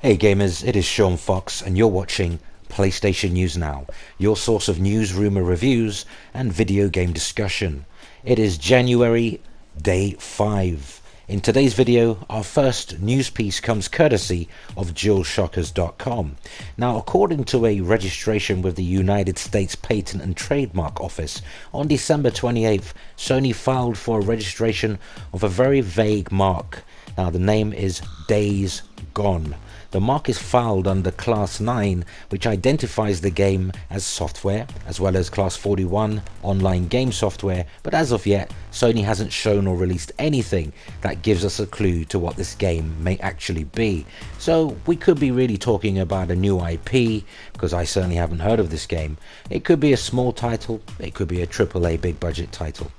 Hey gamers, it is Sean Fox and you're watching PlayStation News Now, your source of news, rumor reviews and video game discussion. It is January day 5. In today's video, our first news piece comes courtesy of JewelShockers.com. Now, according to a registration with the United States Patent and Trademark Office, on December 28th, Sony filed for a registration of a very vague mark. Now, the name is Days Gone. The mark is filed under Class 9, which identifies the game as software, as well as Class 41 online game software, but as of yet, Sony hasn't shown or released anything that gives us a clue to what this game may actually be. So we could be really talking about a new IP, because I certainly haven't heard of this game. It could be a small title, it could be a AAA big budget title.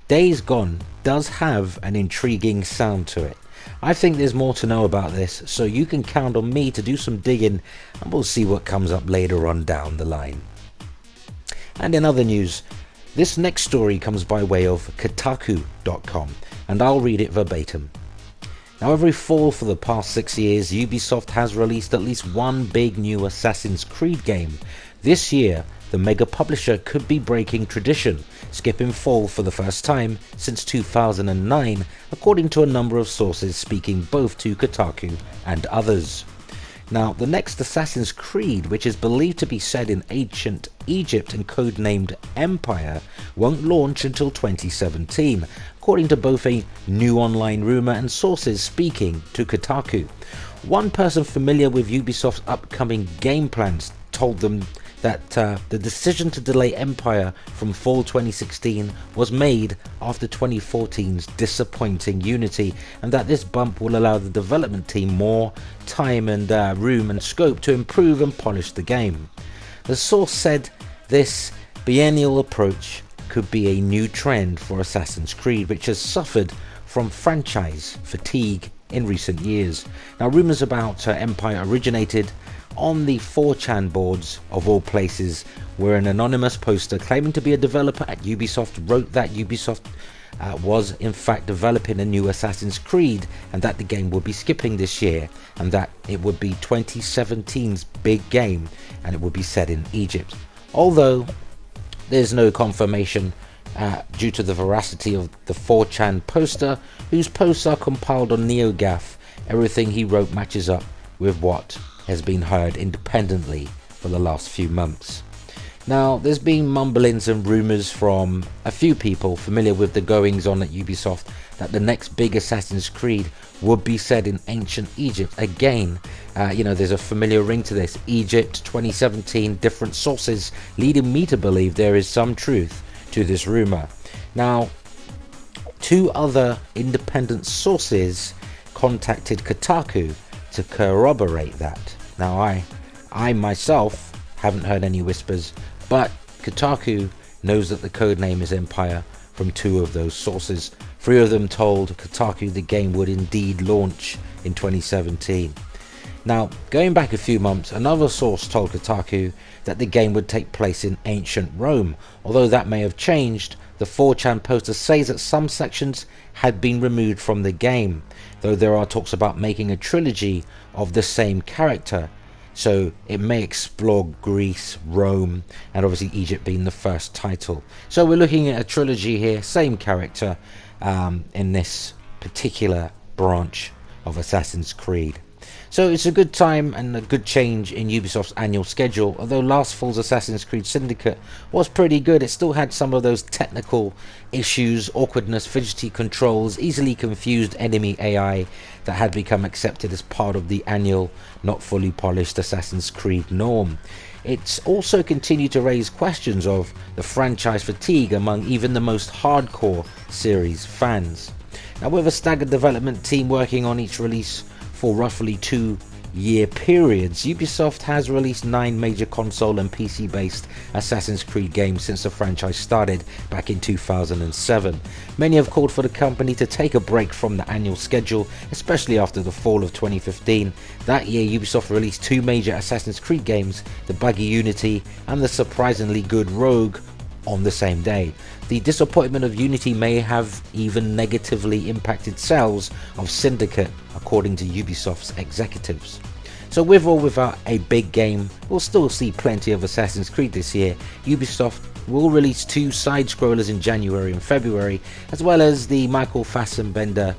Days Gone does have an intriguing sound to it. I think there's more to know about this, so you can count on me to do some digging and we'll see what comes up later on down the line. And in other news, this next story comes by way of Kotaku.com and I'll read it verbatim. Now, every fall for the past 6 years, Ubisoft has released at least one big new Assassin's Creed game. This year, the mega publisher could be breaking tradition, skipping fall for the first time since 2009, according to a number of sources speaking both to Kotaku and others. Now, the next Assassin's Creed, which is believed to be set in ancient Egypt and codenamed Empire, won't launch until 2017, according to both a new online rumor and sources speaking to Kotaku. One person familiar with Ubisoft's upcoming game plans told them that the decision to delay Empire from fall 2016 was made after 2014's disappointing Unity, and that this bump will allow the development team more time and room and scope to improve and polish the game. The source said this biennial approach could be a new trend for Assassin's Creed, which has suffered from franchise fatigue in recent years. Now, rumors about Empire originated on the 4chan boards of all places, where an anonymous poster claiming to be a developer at Ubisoft wrote that Ubisoft was in fact developing a new Assassin's Creed and that the game would be skipping this year and that it would be 2017's big game and it would be set in Egypt. Although there's no confirmation due to the veracity of the 4chan poster, whose posts are compiled on NeoGAF, everything he wrote matches up with what has been heard independently for the last few months. Now, there's been mumblings and rumors from a few people familiar with the goings on at Ubisoft that the next big Assassin's Creed would be set in ancient Egypt. Again, there's a familiar ring to this. Egypt 2017, different sources leading me to believe there is some truth to this rumor. Now, two other independent sources contacted Kotaku to corroborate that. Now, I myself haven't heard any whispers, but Kotaku knows that the codename is Empire from two of those sources. Three of them told Kotaku the game would indeed launch in 2017. Now, going back a few months, another source told Kotaku that the game would take place in ancient Rome. Although that may have changed, the 4chan poster says that some sections had been removed from the game, though there are talks about making a trilogy of the same character. So it may explore Greece, Rome, and obviously Egypt being the first title. So we're looking at a trilogy here, same character in this particular branch of Assassin's Creed. So it's a good time and a good change in Ubisoft's annual schedule. Although last fall's Assassin's Creed Syndicate was pretty good, it still had some of those technical issues, awkwardness, fidgety controls, easily confused enemy AI that had become accepted as part of the annual, not fully polished Assassin's Creed norm. It's also continued to raise questions of the franchise fatigue among even the most hardcore series fans. Now, with a staggered development team working on each release for roughly 2-year periods, Ubisoft has released 9 major console and PC based Assassin's Creed games since the franchise started back in 2007. Many have called for the company to take a break from the annual schedule, especially after the fall of 2015. That year, Ubisoft released 2 major Assassin's Creed games, the buggy Unity and the surprisingly good Rogue, on the same day. The disappointment of Unity may have even negatively impacted sales of Syndicate, according to Ubisoft's executives. So with or without a big game, we'll still see plenty of Assassin's Creed this year. Ubisoft will release 2 side-scrollers in January and February, as well as the Michael Fassbender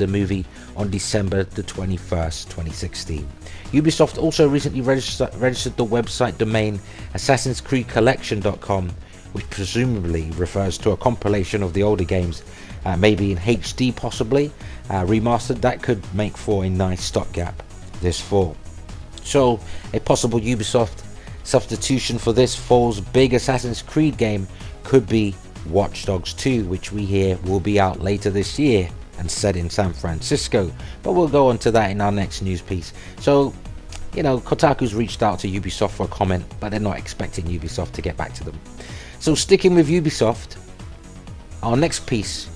movie on December the 21st, 2016. Ubisoft also recently registered the website domain Assassin'sCreedCollection.com, which presumably refers to a compilation of the older games, maybe in HD possibly, remastered. That could make for a nice stopgap this fall. So a possible Ubisoft substitution for this fall's big Assassin's Creed game could be Watch Dogs 2, which we hear will be out later this year and set in San Francisco, but we'll go on to that in our next news piece. So, you know, Kotaku's reached out to Ubisoft for a comment, but they're not expecting Ubisoft to get back to them. So sticking with Ubisoft, our next piece,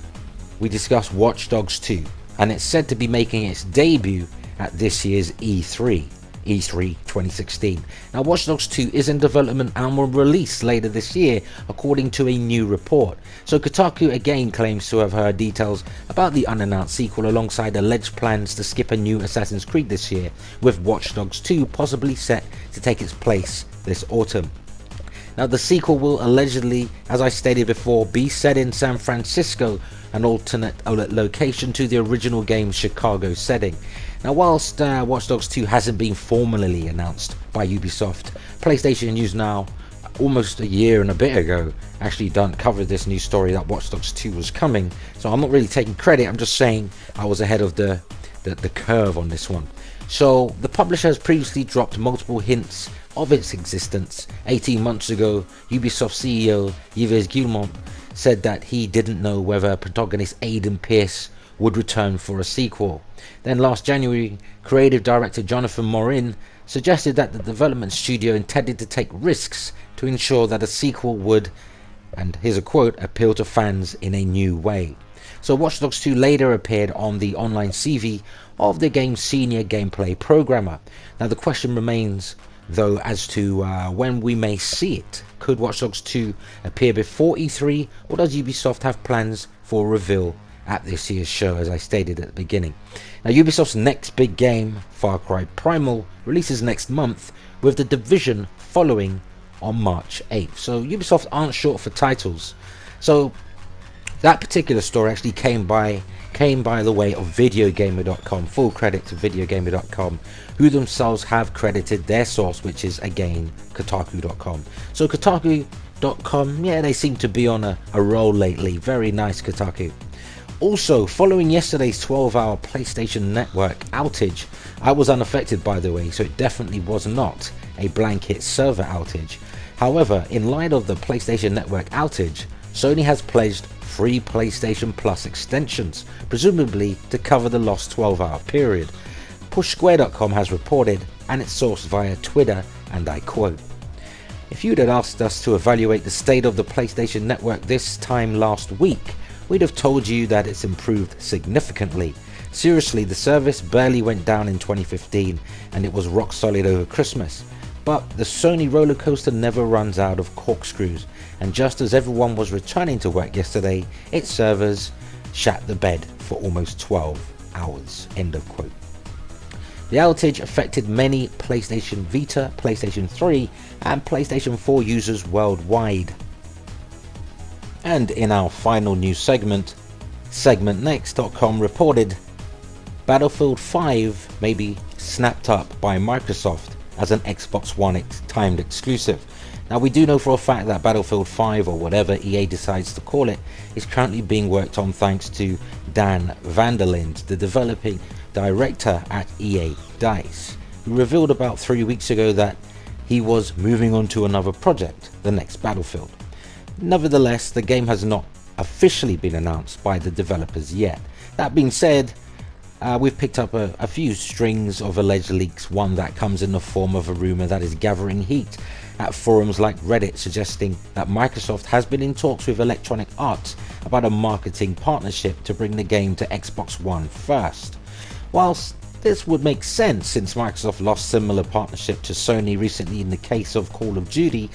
we discuss Watch Dogs 2, and it's said to be making its debut at this year's E3 2016. Now, Watch Dogs 2 is in development and will release later this year, according to a new report. So Kotaku again claims to have heard details about the unannounced sequel alongside alleged plans to skip a new Assassin's Creed this year, with Watch Dogs 2 possibly set to take its place this autumn. Now, the sequel will allegedly, as I stated before, be set in San Francisco, an alternate location to the original game's Chicago setting. Now, whilst Watch Dogs 2 hasn't been formally announced by Ubisoft, PlayStation News Now, almost a year and a bit ago, actually covered this news story that Watch Dogs 2 was coming. So I'm not really taking credit, I'm just saying I was ahead of the curve on this one. So the publisher has previously dropped multiple hints of its existence. 18 months ago, Ubisoft CEO Yves Guillemot said that he didn't know whether protagonist Aiden Pierce would return for a sequel. Then last January, creative director Jonathan Morin suggested that the development studio intended to take risks to ensure that a sequel would, and here's a quote, appeal to fans in a new way. So Watch Dogs 2 later appeared on the online CV of the game's senior gameplay programmer. Now the question remains though as to when we may see it. Could Watch Dogs 2 appear before E3, or does Ubisoft have plans for a reveal at this year's show, as I stated at the beginning? Now, Ubisoft's next big game, Far Cry Primal, releases next month, with The Division following on March 8th. So Ubisoft aren't short for titles. So that particular story actually came by the way of videogamer.com. Full credit to videogamer.com, who themselves have credited their source, which is again Kotaku.com. So Kotaku.com, yeah, they seem to be on a roll lately. Very nice, Kotaku. Also, following yesterday's 12-hour PlayStation Network outage, I was unaffected, by the way, so it definitely was not a blanket server outage. However, in light of the PlayStation Network outage, Sony has pledged free PlayStation Plus extensions, presumably to cover the lost 12-hour period. PushSquare.com has reported, and it's sourced via Twitter, and I quote, "If you'd had asked us to evaluate the state of the PlayStation Network this time last week, we'd have told you that it's improved significantly. Seriously, the service barely went down in 2015, and it was rock solid over Christmas. But the Sony roller coaster never runs out of corkscrews, and just as everyone was returning to work yesterday, its servers shat the bed for almost 12 hours." End of quote. The outage affected many PlayStation Vita, PlayStation 3 and PlayStation 4 users worldwide. And in our final news segment, SegmentNext.com reported Battlefield 5 may be snapped up by Microsoft as an Xbox One timed exclusive. Now, we do know for a fact that Battlefield 5, or whatever EA decides to call it, is currently being worked on thanks to Dan Vanderlind, the developing director at EA DICE, who revealed about 3 weeks ago that he was moving on to another project, the next Battlefield. Nevertheless, the game has not officially been announced by the developers yet. That being said, we've picked up a few strings of alleged leaks, one that comes in the form of a rumor that is gathering heat at forums like Reddit, suggesting that Microsoft has been in talks with Electronic Arts about a marketing partnership to bring the game to Xbox One first. Whilst this would make sense since Microsoft lost similar partnership to Sony recently in the case of Call of Duty,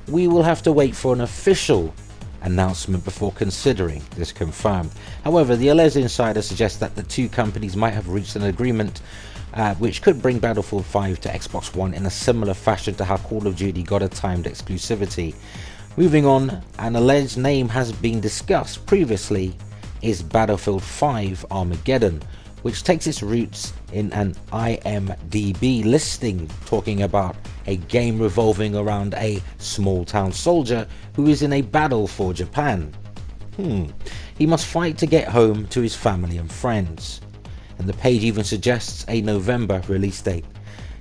we will have to wait for an official announcement before considering this confirmed. However, the alleged insider suggests that the two companies might have reached an agreement which could bring Battlefield 5 to Xbox One in a similar fashion to how Call of Duty got a timed exclusivity. Moving on, an alleged name has been discussed previously is Battlefield 5 Armageddon, which takes its roots in an IMDb listing talking about a game revolving around a small town soldier who is in a battle for Japan. He must fight to get home to his family and friends. And the page even suggests a November release date.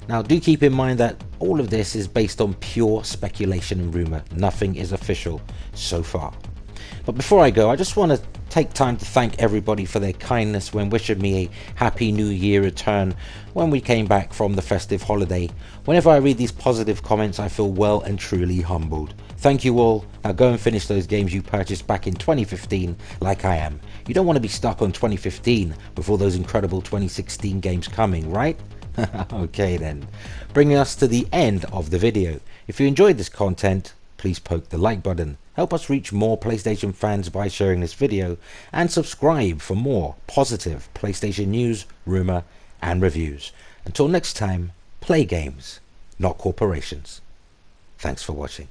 Now do keep in mind that all of this is based on pure speculation and rumour. Nothing is official so far. But before I go, I just want to take time to thank everybody for their kindness when wishing me a happy new year return when we came back from the festive holiday. Whenever I read these positive comments, I feel well and truly humbled. Thank you all. Now go and finish those games you purchased back in 2015 like I am. You don't want to be stuck on 2015 with all those incredible 2016 games coming, right? Okay then, bringing us to the end of the video. If you enjoyed this content, please poke the like button. Help us reach more PlayStation fans by sharing this video, and subscribe for more positive PlayStation news, rumour and reviews. Until next time, play games, not corporations. Thanks for watching.